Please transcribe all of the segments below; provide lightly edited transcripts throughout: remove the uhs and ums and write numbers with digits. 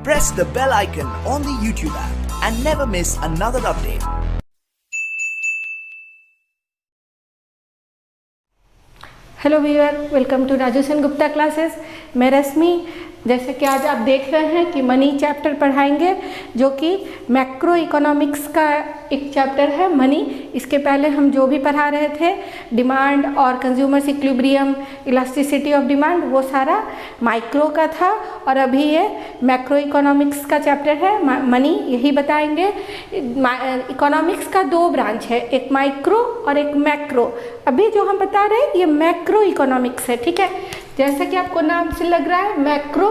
press the bell icon on the YouTube app and never miss another update. Hello viewer, welcome to Raju Sen Gupta classes. मैं रश्मि। जैसे कि आज आप देख रहे हैं कि मनी चैप्टर पढ़ाएंगे, जो कि मैक्रो इकोनॉमिक्स का एक चैप्टर है मनी। इसके पहले हम जो भी पढ़ा रहे थे, डिमांड और consumers equilibrium, elasticity of demand, वो सारा माइक्रो का था। और अभी ये मैक्रो इकोनॉमिक्स का चैप्टर है मनी, यही बताएंगे। इकोनॉमिक्स का दो ब्रांच है, एक माइक्रो और एक मैक्रो। अभी जो हम बता रहे हैं ये मैक्रो इकोनॉमिक्स है, ठीक है। जैसा कि आपको नाम से लग रहा है मैक्रो,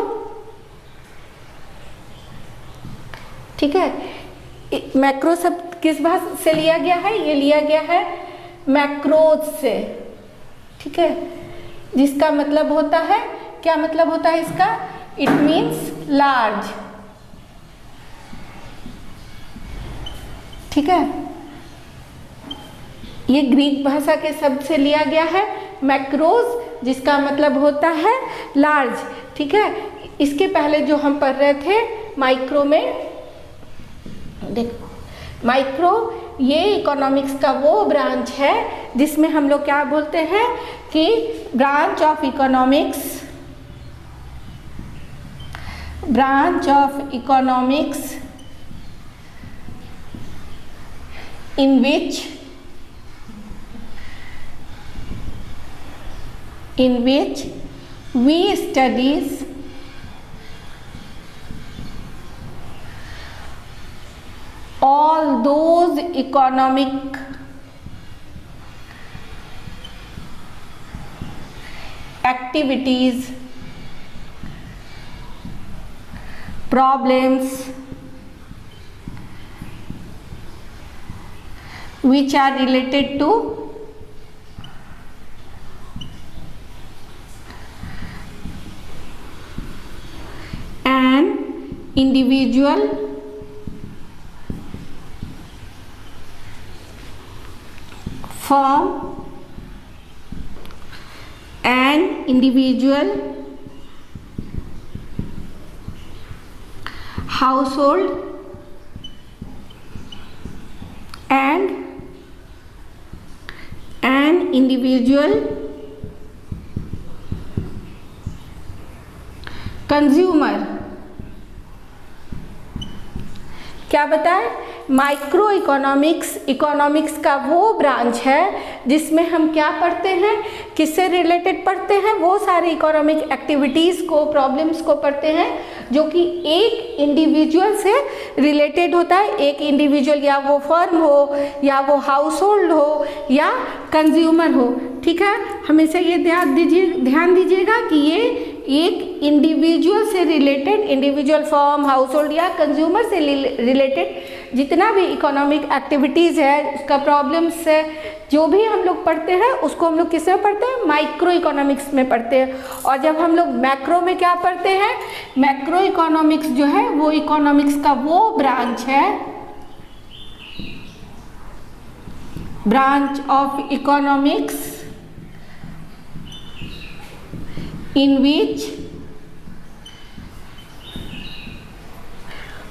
ठीक है। मैक्रो शब्द किस भाषा से लिया गया है? ये लिया गया है मैक्रोज से, ठीक है, जिसका मतलब होता है, क्या मतलब होता है इसका? इट मीन्स लार्ज, ठीक है। ये ग्रीक भाषा के शब्द से लिया गया है मैक्रोज, जिसका मतलब होता है लार्ज, ठीक है। इसके पहले जो हम पढ़ रहे थे माइक्रो में, देखो माइक्रो ये इकोनॉमिक्स का वो ब्रांच है जिसमें हम लोग क्या बोलते हैं कि branch of economics, branch of economics in which we studies all those economic activities, problems which are related to an individual firm, an individual household, and an individual consumer. क्या बताएं? माइक्रो इकोनॉमिक्स इकोनॉमिक्स का वो branch है जिसमें हम क्या पढ़ते हैं, किससे रिलेटेड पढ़ते हैं? वो सारे इकोनॉमिक एक्टिविटीज़ को, प्रॉब्लम्स को पढ़ते हैं जो कि एक इंडिविजुअल से रिलेटेड होता है। एक इंडिविजुअल, या वो फर्म हो, या वो हाउस होल्ड हो, या कंज्यूमर हो, ठीक है। हमेशा ये ध्यान दीजिएगा कि ये एक इंडिविजुअल से related, individual firm, house hold या कंज्यूमर से रिलेटेड जितना भी इकोनॉमिक एक्टिविटीज़ है, उसका प्रॉब्लम्स है, जो भी हम लोग पढ़ते हैं उसको हम लोग किस में पढ़ते हैं? माइक्रो इकोनॉमिक्स में पढ़ते हैं। और जब हम लोग मैक्रो में क्या पढ़ते हैं? मैक्रो इकोनॉमिक्स जो है वो इकोनॉमिक्स का वो ब्रांच है, branch of economics in which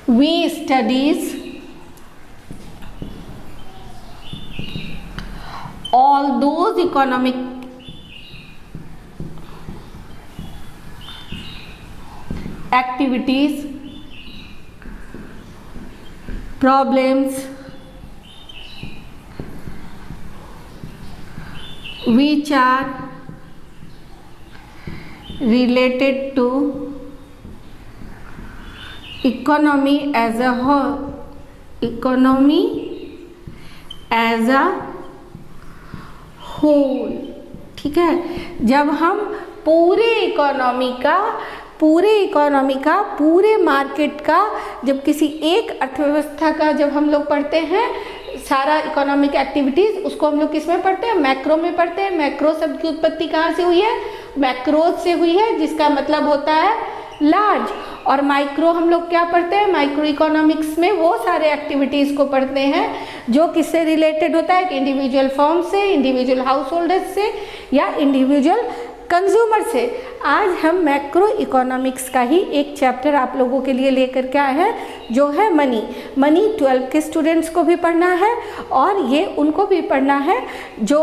we studies all those economic activities, problems which are related to economy as a whole, economy as a whole, ठीक है। जब हम पूरे इकोनॉमी का, पूरे मार्केट का, जब किसी एक अर्थव्यवस्था का जब हम लोग पढ़ते हैं सारा इकोनॉमिक एक्टिविटीज़, उसको हम लोग किस में पढ़ते हैं? मैक्रो में पढ़ते हैं। मैक्रो शब्द की उत्पत्ति कहाँ से हुई है? मैक्रोज से हुई है, जिसका मतलब होता है लार्ज। और माइक्रो हम लोग क्या पढ़ते हैं? माइक्रो इकोनॉमिक्स में वो सारे एक्टिविटीज़ को पढ़ते हैं जो किससे रिलेटेड होता है? कि इंडिविजुअल फर्म से, इंडिविजुअल हाउस होल्डर्स से, या इंडिविजुअल कंज्यूमर से। आज हम मैक्रो इकोनॉमिक्स का ही एक चैप्टर आप लोगों के लिए लेकर के आए हैं जो है मनी। मनी 12 के स्टूडेंट्स को भी पढ़ना है और ये उनको भी पढ़ना है जो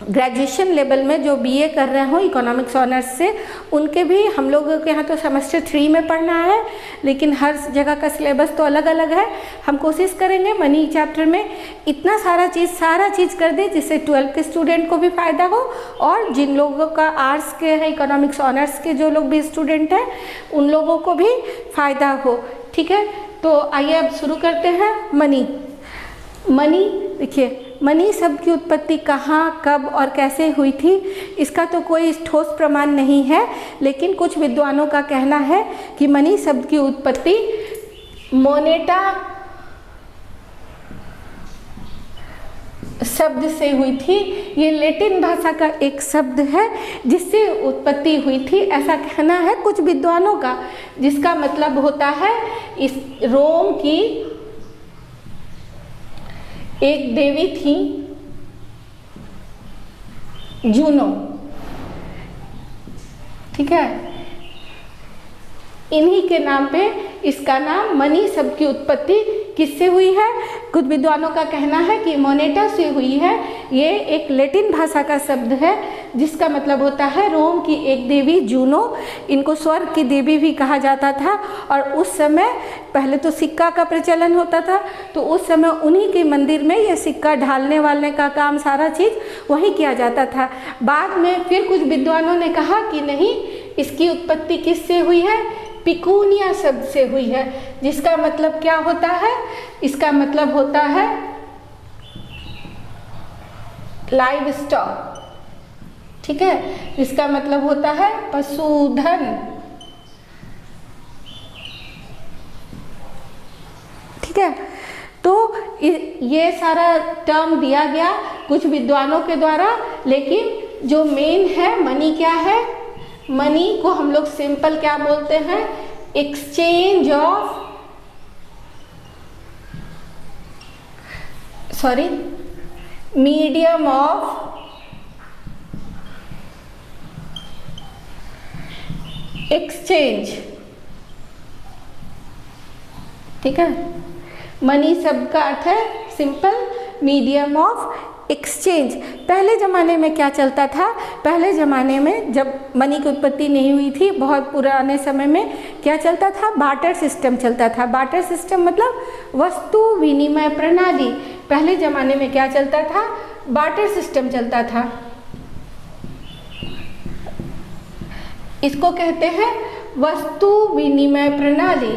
ग्रेजुएशन लेवल में जो बीए कर रहे हो इकोनॉमिक्स ऑनर्स से, उनके भी हम लोगों के यहाँ तो सेमेस्टर 3 में पढ़ना है, लेकिन हर जगह का सिलेबस तो अलग अलग है। हम कोशिश करेंगे मनी चैप्टर में इतना सारा चीज़ कर दें जिससे 12 के स्टूडेंट को भी फ़ायदा हो और जिन लोगों का आर्ट्स के हैं इकोनॉमिक्स ऑनर्स के जो लोग भी स्टूडेंट हैं उन लोगों को भी फ़ायदा हो। ठीक है, तो आइए अब शुरू करते हैं। मनी देखिए, मनी शब्द की उत्पत्ति कहाँ, कब और कैसे हुई थी इसका तो कोई ठोस प्रमाण नहीं है, लेकिन कुछ विद्वानों का कहना है कि मनी शब्द की उत्पत्ति मोनेटा शब्द से हुई थी। ये लैटिन भाषा का एक शब्द है जिससे उत्पत्ति हुई थी, ऐसा कहना है कुछ विद्वानों का, जिसका मतलब होता है इस रोम की एक देवी थी जूनो। ठीक है, इन्हीं के नाम पे इसका नाम मनी शब्द की उत्पत्ति किससे हुई है? कुछ विद्वानों का कहना है कि मोनेटा से हुई है। ये एक लैटिन भाषा का शब्द है जिसका मतलब होता है रोम की एक देवी जूनो। इनको स्वर्ग की देवी भी कहा जाता था और उस समय पहले तो सिक्का का प्रचलन होता था, तो उस समय उन्हीं के मंदिर में ये सिक्का ढालने वालने का काम सारा चीज़ वहीं किया जाता था। बाद में फिर कुछ विद्वानों ने कहा कि नहीं, इसकी उत्पत्ति किससे हुई है? पिकूनिया शब्द से हुई है, जिसका मतलब क्या होता है? इसका मतलब होता है लाइव स्टॉक। ठीक है, इसका मतलब होता है पशुधन। ठीक है, तो ये सारा टर्म दिया गया कुछ विद्वानों के द्वारा, लेकिन जो मेन है मनी क्या है? मनी को हम लोग सिंपल क्या बोलते हैं? Exchange of medium of exchange. ठीक है, मनी शब्द का अर्थ है सिंपल मीडियम ऑफ एक्सचेंज। पहले ज़माने में क्या चलता था? पहले ज़माने में जब मनी की उत्पत्ति नहीं हुई थी, बहुत पुराने समय में क्या चलता था? बार्टर सिस्टम चलता था। बार्टर सिस्टम मतलब वस्तु विनिमय प्रणाली। पहले ज़माने में क्या चलता था? बार्टर सिस्टम चलता था। इसको कहते हैं वस्तु विनिमय प्रणाली।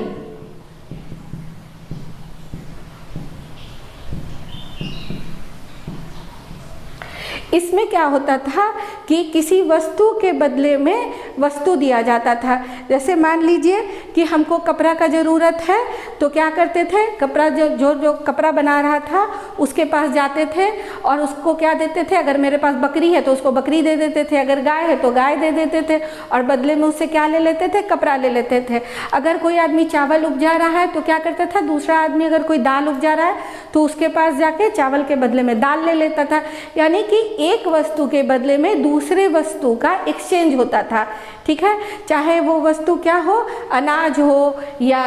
इसमें क्या होता था कि किसी वस्तु के बदले में वस्तु दिया जाता था। जैसे मान लीजिए कि हमको कपड़ा का ज़रूरत है, तो क्या करते थे? कपड़ा जो कपड़ा बना रहा था उसके पास जाते थे और उसको क्या देते थे? अगर मेरे पास बकरी है तो उसको बकरी दे देते थे, अगर गाय है तो गाय दे देते थे, और बदले में उससे क्या ले लेते थे? कपड़ा ले लेते थे। अगर कोई आदमी चावल उपजा रहा है तो क्या करता था? दूसरा आदमी अगर कोई दाल उपजा रहा है तो उसके पास जाके चावल के बदले में दाल ले लेता था। यानी कि एक वस्तु के बदले में दूसरे वस्तु का एक्सचेंज होता था। ठीक है, चाहे वो वस्तु क्या हो, अनाज हो या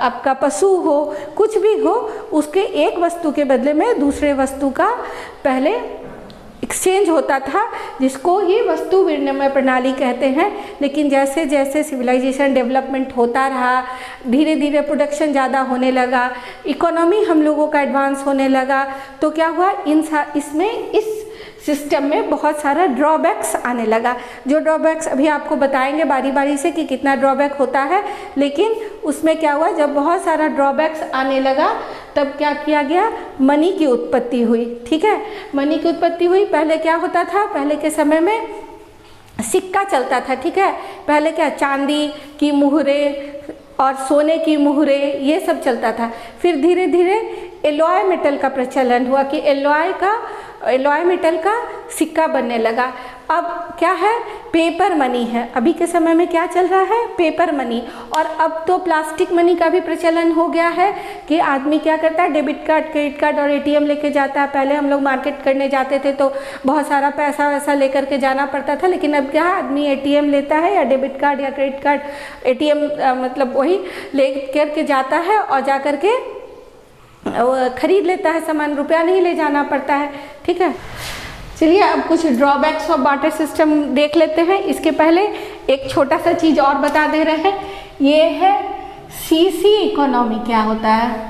आपका पशु हो, कुछ भी हो, उसके एक वस्तु के बदले में दूसरे वस्तु का पहले एक्सचेंज होता था, जिसको ही वस्तु विनिमय प्रणाली कहते हैं। लेकिन जैसे जैसे सिविलाइजेशन डेवलपमेंट होता रहा, धीरे धीरे प्रोडक्शन ज़्यादा होने लगा, इकोनॉमी हम लोगों का एडवांस होने लगा, तो क्या हुआ? इसमें इस सिस्टम में बहुत सारा ड्रॉबैक्स आने लगा। जो ड्रॉबैक्स अभी आपको बताएंगे बारी बारी से कि कितना ड्रॉबैक होता है, लेकिन उसमें क्या हुआ? जब बहुत सारा ड्रॉबैक्स आने लगा तब क्या किया गया? मनी की उत्पत्ति हुई। ठीक है, मनी की उत्पत्ति हुई। पहले क्या होता था? पहले के समय में सिक्का चलता था। ठीक है, पहले क्या? चांदी की मुहरे और सोने की मुहरे, ये सब चलता था। फिर धीरे धीरे एलॉय मेटल का प्रचलन हुआ कि एलॉय मेटल का सिक्का बनने लगा। अब क्या है, पेपर मनी है। अभी के समय में क्या चल रहा है, पेपर मनी। और अब तो प्लास्टिक मनी का भी प्रचलन हो गया है कि आदमी क्या करता है, डेबिट कार्ड, क्रेडिट कार्ड और एटीएम लेके जाता है। पहले हम लोग मार्केट करने जाते थे तो बहुत सारा पैसा वैसा लेकर के जाना पड़ता था, लेकिन अब क्या आदमी एटीएम लेता है या डेबिट कार्ड या क्रेडिट कार्ड, एटीएम मतलब वही ले करके जाता है और जा कर के खरीद लेता है सामान, रुपया नहीं ले जाना पड़ता है। ठीक है, चलिए अब कुछ ड्रॉबैक्स ऑफ बार्टर सिस्टम देख लेते हैं। इसके पहले एक छोटा सा चीज़ और बता दे रहे हैं, ये है सीसी इकोनॉमी क्या होता है।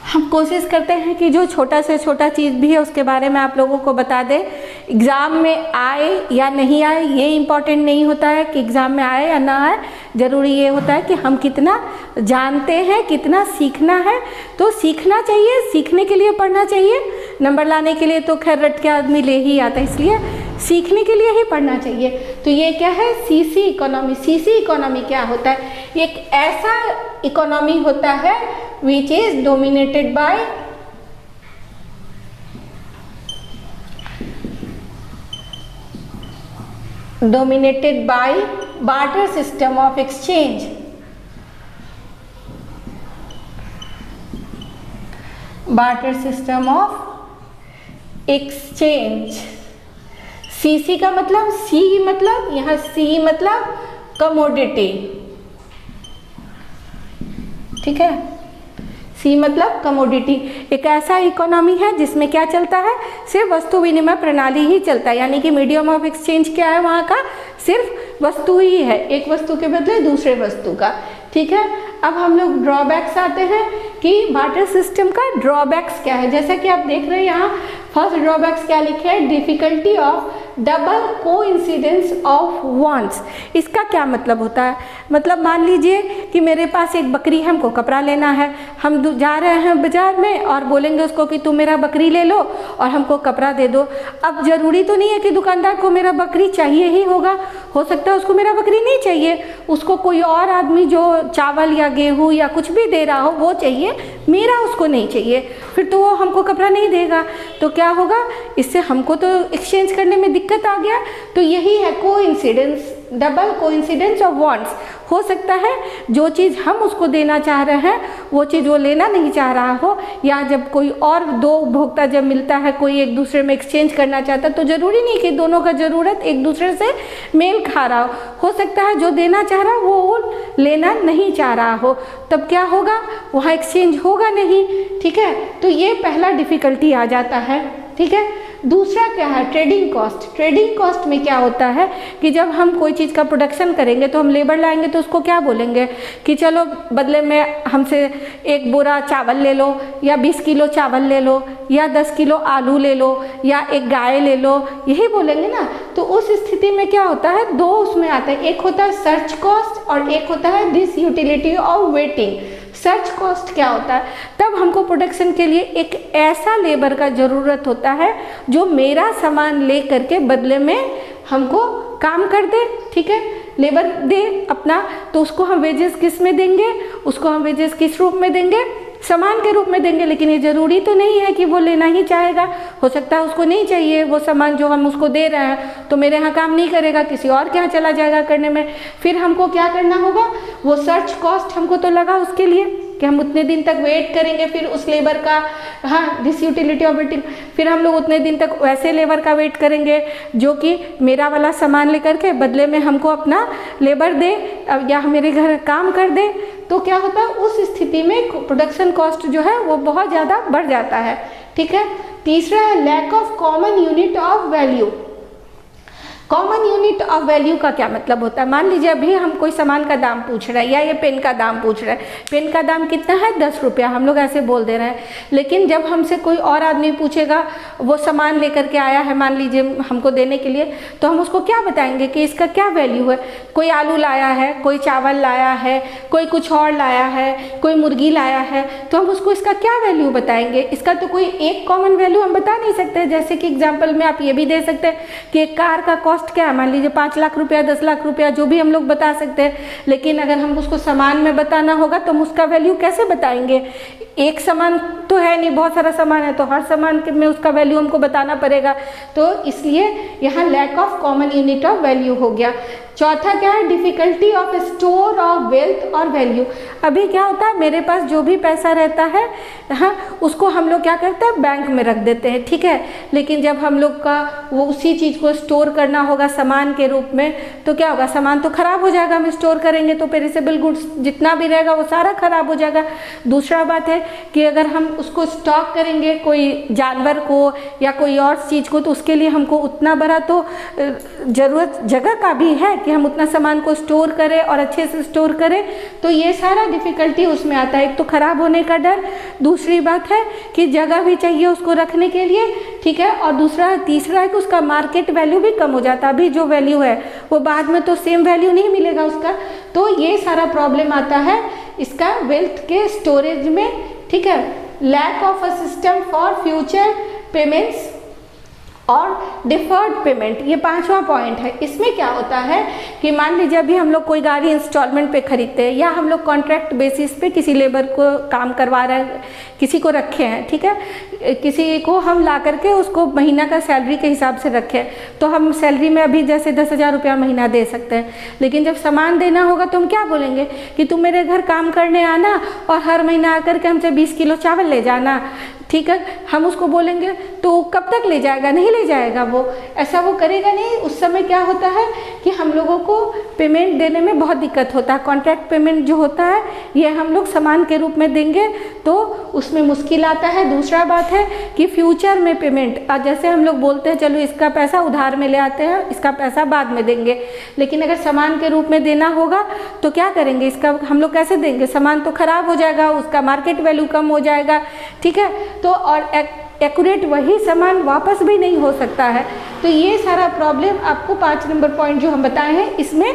हम कोशिश करते हैं कि जो छोटा से छोटा चीज़ भी है उसके बारे में आप लोगों को बता दें। एग्ज़ाम में आए या नहीं आए ये इम्पॉर्टेंट नहीं होता है कि एग्ज़ाम में आए या ना आए, ज़रूरी ये होता है कि हम कितना जानते हैं, कितना सीखना है। तो सीखना चाहिए, सीखने के लिए पढ़ना चाहिए, नंबर लाने के लिए तो खैर रट के आदमी ले ही आता है, इसलिए सीखने के लिए ही पढ़ना चाहिए। तो ये क्या है, सीसी इकोनॉमी। सीसी इकोनॉमी क्या होता है, एक ऐसा इकोनॉमी होता है which is dominated by barter system of exchange। barter system of exchange। CC का मतलब, सी मतलब यहाँ सी मतलब कमोडिटी, ठीक है, सी मतलब कमोडिटी। एक ऐसा इकोनॉमी है जिसमें क्या चलता है, सिर्फ वस्तु विनिमय प्रणाली ही चलता है, यानी कि मीडियम ऑफ एक्सचेंज क्या है वहाँ का, सिर्फ वस्तु ही है, एक वस्तु के बदले दूसरे वस्तु का। ठीक है, अब हम लोग ड्रॉबैक्स आते हैं कि बार्टर सिस्टम का ड्रॉबैक्स क्या है। जैसा कि आप देख रहे हैं यहाँ फर्स्ट ड्रॉबैक्स क्या लिखे है, difficulty of double coincidence of wants. इसका क्या मतलब होता है, मतलब मान लीजिए कि मेरे पास एक बकरी है, हमको कपड़ा लेना है, हम जा रहे हैं बाजार में और बोलेंगे उसको कि तुम मेरा बकरी ले लो और हमको कपड़ा दे दो। अब ज़रूरी तो नहीं है कि दुकानदार को मेरा बकरी चाहिए ही होगा, हो सकता है उसको मेरा बकरी नहीं चाहिए, उसको कोई और आदमी जो चावल या गेहूँ या कुछ भी दे रहा हो वो चाहिए, मेरा उसको नहीं चाहिए, फिर तो वो हमको कपड़ा नहीं देगा। तो क्या होगा, इससे हमको तो एक्सचेंज करने में दिक्कत आ गया। तो यही है coincidence, double coincidence of wants. हो सकता है जो चीज़ हम उसको देना चाह रहे हैं वो चीज़ वो लेना नहीं चाह रहा हो, या जब कोई और दो उपभोक्ता जब मिलता है, कोई एक दूसरे में एक्सचेंज करना चाहता है, तो ज़रूरी नहीं कि दोनों का ज़रूरत एक दूसरे से मेल खा रहा हो सकता है जो देना चाह रहा हो वो लेना नहीं चाह रहा हो, तब क्या होगा, वहाँ एक्सचेंज होगा नहीं। ठीक है, तो ये पहला डिफ़िकल्टी आ जाता है। ठीक है, दूसरा क्या है, ट्रेडिंग कॉस्ट। ट्रेडिंग कॉस्ट में क्या होता है कि जब हम कोई चीज़ का प्रोडक्शन करेंगे तो हम लेबर लाएंगे तो उसको क्या बोलेंगे कि चलो बदले में हमसे एक बोरा चावल ले लो, या 20 किलो चावल ले लो, या 10 किलो आलू ले लो, या एक गाय ले लो, यही बोलेंगे ना। तो उस स्थिति में क्या होता है, दो उसमें आता है, एक होता है सर्च कॉस्ट और एक होता है this utility of waiting. Search cost क्या होता है, तब हमको प्रोडक्शन के लिए एक ऐसा लेबर का ज़रूरत होता है जो मेरा सामान ले करके बदले में हमको काम कर दे। ठीक है, लेबर दे अपना, तो उसको हम वेजेस किस में देंगे, उसको हम वेजेस किस रूप में देंगे, सामान के रूप में देंगे। लेकिन ये ज़रूरी तो नहीं है कि वो लेना ही चाहेगा, हो सकता है उसको नहीं चाहिए वो सामान जो हम उसको दे रहे हैं, तो मेरे यहाँ काम नहीं करेगा, किसी और के यहाँ चला जाएगा करने में। फिर हमको क्या करना होगा, वो सर्च कॉस्ट हमको तो लगा उसके लिए कि हम उतने दिन तक वेट करेंगे, फिर उस लेबर का, हाँ, दिस यूटिलिटी ऑफ वेटिंग, फिर हम लोग उतने दिन तक वैसे लेबर का वेट करेंगे जो कि मेरा वाला सामान लेकर के बदले में हमको अपना लेबर दे या मेरे घर काम कर दे। तो क्या होता है, उस स्थिति में प्रोडक्शन कॉस्ट जो है वो बहुत ज़्यादा बढ़ जाता है। ठीक है, तीसरा है lack of common unit of value. Common unit of value का क्या मतलब होता है, मान लीजिए अभी हम कोई सामान का दाम पूछ रहे हैं या ये पेन का दाम पूछ रहे हैं, पेन का दाम कितना है 10 रुपया, हम लोग ऐसे बोल दे रहे हैं। लेकिन जब हमसे कोई और आदमी पूछेगा, वो सामान लेकर के आया है मान लीजिए हमको देने के लिए, तो हम उसको क्या बताएंगे कि इसका क्या वैल्यू है। कोई आलू लाया है, कोई चावल लाया है, कोई कुछ और लाया है, कोई मुर्गी लाया है, तो हम उसको इसका क्या वैल्यू बताएंगे। इसका तो कोई एक कॉमन वैल्यू हम बता नहीं सकते। जैसे कि एग्जाम्पल में आप ये भी दे सकते हैं कि एक कार का कॉस्ट क्या है, मान लीजिए 5 लाख रुपया, 10 लाख रुपया, जो भी हम लोग बता सकते हैं, लेकिन अगर हम उसको सामान में बताना होगा तो हम उसका वैल्यू कैसे बताएंगे? एक सामान तो है नहीं, बहुत सारा सामान है, तो हर सामान में उसका वैल्यू हमको बताना पड़ेगा। तो इसलिए यहाँ lack of common unit of value हो गया। चौथा क्या है? Difficulty of store of wealth और वैल्यू। अभी क्या होता है, मेरे पास जो भी पैसा रहता है, हाँ, उसको हम लोग क्या करते हैं, बैंक में रख देते हैं, ठीक है। लेकिन जब हम लोग का वो उसी चीज़ को स्टोर करना होगा सामान के रूप में, तो क्या होगा, सामान तो ख़राब हो जाएगा। हम स्टोर करेंगे तो पेरिसेबल गुड्स जितना भी रहेगा वो सारा ख़राब हो जाएगा। दूसरा बात है कि अगर हम उसको स्टॉक करेंगे कोई जानवर को या कोई और चीज़ को, तो उसके लिए हमको उतना बड़ा तो ज़रूरत जगह का भी है कि हम उतना सामान को स्टोर करें और अच्छे से स्टोर करें। तो ये सारा डिफ़िकल्टी उसमें आता है। एक तो ख़राब होने का डर, दूसरी बात है कि जगह भी चाहिए उसको रखने के लिए, ठीक है, और तीसरा है कि उसका मार्केट वैल्यू भी कम हो जाता है। अभी जो वैल्यू है वो बाद में तो सेम वैल्यू नहीं मिलेगा उसका। तो ये सारा प्रॉब्लम आता है इसका वेल्थ के स्टोरेज में, ठीक है। Lack of a system for future payments और डिफर्ड पेमेंट, ये 5वां पॉइंट है। इसमें क्या होता है कि मान लीजिए अभी हम लोग कोई गाड़ी इंस्टॉलमेंट पे खरीदते हैं, या हम लोग कॉन्ट्रैक्ट बेसिस पे किसी लेबर को काम करवा रहे हैं, किसी को रखे हैं, ठीक है, किसी को हम ला करके उसको महीना का सैलरी के हिसाब से रखे, तो हम सैलरी में अभी जैसे 10,000 रुपया महीना दे सकते हैं। लेकिन जब सामान देना होगा तो हम क्या बोलेंगे कि तुम मेरे घर काम करने आना और हर महीना आकर के हमसे 20 किलो चावल ले जाना, ठीक है। हम उसको बोलेंगे तो कब तक ले जाएगा? नहीं ले जाएगा, वो ऐसा वो करेगा नहीं। उस समय क्या होता है कि हम लोगों को पेमेंट देने में बहुत दिक्कत होता है। कॉन्ट्रैक्ट पेमेंट जो होता है ये हम लोग सामान के रूप में देंगे तो उसमें मुश्किल आता है। दूसरा बात है कि फ्यूचर में पेमेंट, जैसे हम लोग बोलते हैं चलो इसका पैसा उधार में ले आते हैं, इसका पैसा बाद में देंगे, लेकिन अगर सामान के रूप में देना होगा तो क्या करेंगे, इसका हम लोग कैसे देंगे? सामान तो ख़राब हो जाएगा, उसका मार्केट वैल्यू कम हो जाएगा, ठीक है। तो और एक्यूरेट वही सामान वापस भी नहीं हो सकता है। तो ये सारा प्रॉब्लम आपको 5 नंबर पॉइंट जो हम बताए हैं इसमें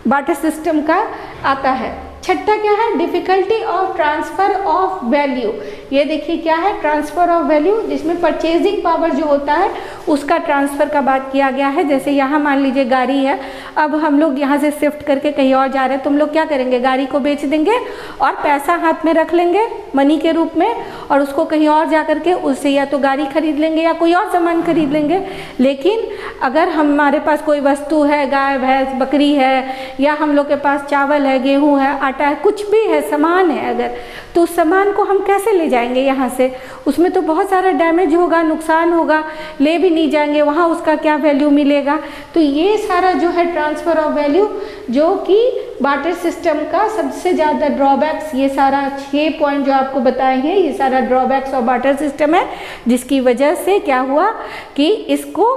बार्टर सिस्टम का आता है। छठा क्या है? Difficulty of transfer of value. ये देखिए क्या है, ट्रांसफ़र ऑफ वैल्यू, जिसमें परचेजिंग पावर जो होता है उसका ट्रांसफ़र का बात किया गया है। जैसे यहाँ मान लीजिए गाड़ी है, अब हम लोग यहाँ से शिफ्ट करके कहीं और जा रहे हैं, तो हम लोग क्या करेंगे, गाड़ी को बेच देंगे और पैसा हाथ में रख लेंगे मनी के रूप में, और उसको कहीं और जा करके उससे या तो गाड़ी खरीद लेंगे या कोई और सामान खरीद लेंगे। लेकिन अगर हमारे पास कोई वस्तु है, गाय भैंस बकरी है, या हम लोग के पास चावल है, गेहूँ है, आटा है, कुछ भी है, सामान है अगर, तो उस सामान को हम कैसे ले जाएंगे यहाँ से? उसमें तो बहुत सारा डैमेज होगा, नुकसान होगा, ले भी नहीं जाएंगे, वहाँ उसका क्या वैल्यू मिलेगा? तो ये सारा जो है ट्रांसफ़र ऑफ वैल्यू, जो कि बार्टर सिस्टम का सबसे ज़्यादा ड्रॉबैक्स, ये सारा 6 पॉइंट जो आपको बताए हैं, ये सारा ड्रॉबैक्स ऑफ बार्टर सिस्टम है, जिसकी वजह से क्या हुआ कि इसको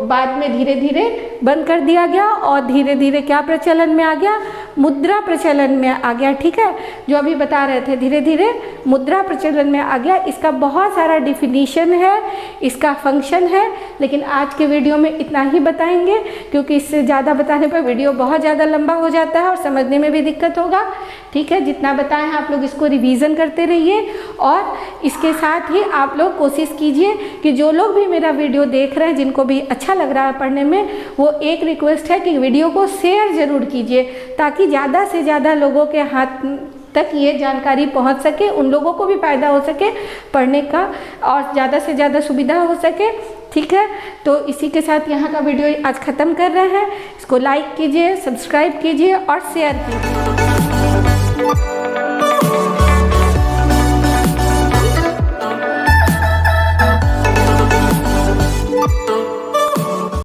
बाद में धीरे धीरे बंद कर दिया गया और धीरे धीरे क्या प्रचलन में आ गया, मुद्रा प्रचलन में आ गया, ठीक है। जो अभी बता रहे थे, धीरे धीरे मुद्रा प्रचलन में आ गया। इसका बहुत सारा डिफिनीशन है, इसका फंक्शन है, लेकिन आज के वीडियो में इतना ही बताएंगे, क्योंकि इससे ज़्यादा बताने पर वीडियो बहुत ज़्यादा लंबा हो जाता है और समझने में भी दिक्कत होगा, ठीक है। जितना बताएं हैं आप लोग इसको रिवीज़न करते रहिए, और इसके साथ ही आप लोग कोशिश कीजिए कि जो लोग भी मेरा वीडियो देख रहे हैं, जिनको भी अच्छा लग रहा है पढ़ने में, वो एक रिक्वेस्ट है कि वीडियो को शेयर ज़रूर कीजिए, ताकि ज़्यादा से ज़्यादा लोगों के हाथ तक ये जानकारी पहुंच सके, उन लोगों को भी फ़ायदा हो सके पढ़ने का, और ज़्यादा से ज़्यादा सुविधा हो सके, ठीक है। तो इसी के साथ यहाँ का वीडियो आज ख़त्म कर रहे हैं। इसको लाइक कीजिए, सब्सक्राइब कीजिए और शेयर कीजिए।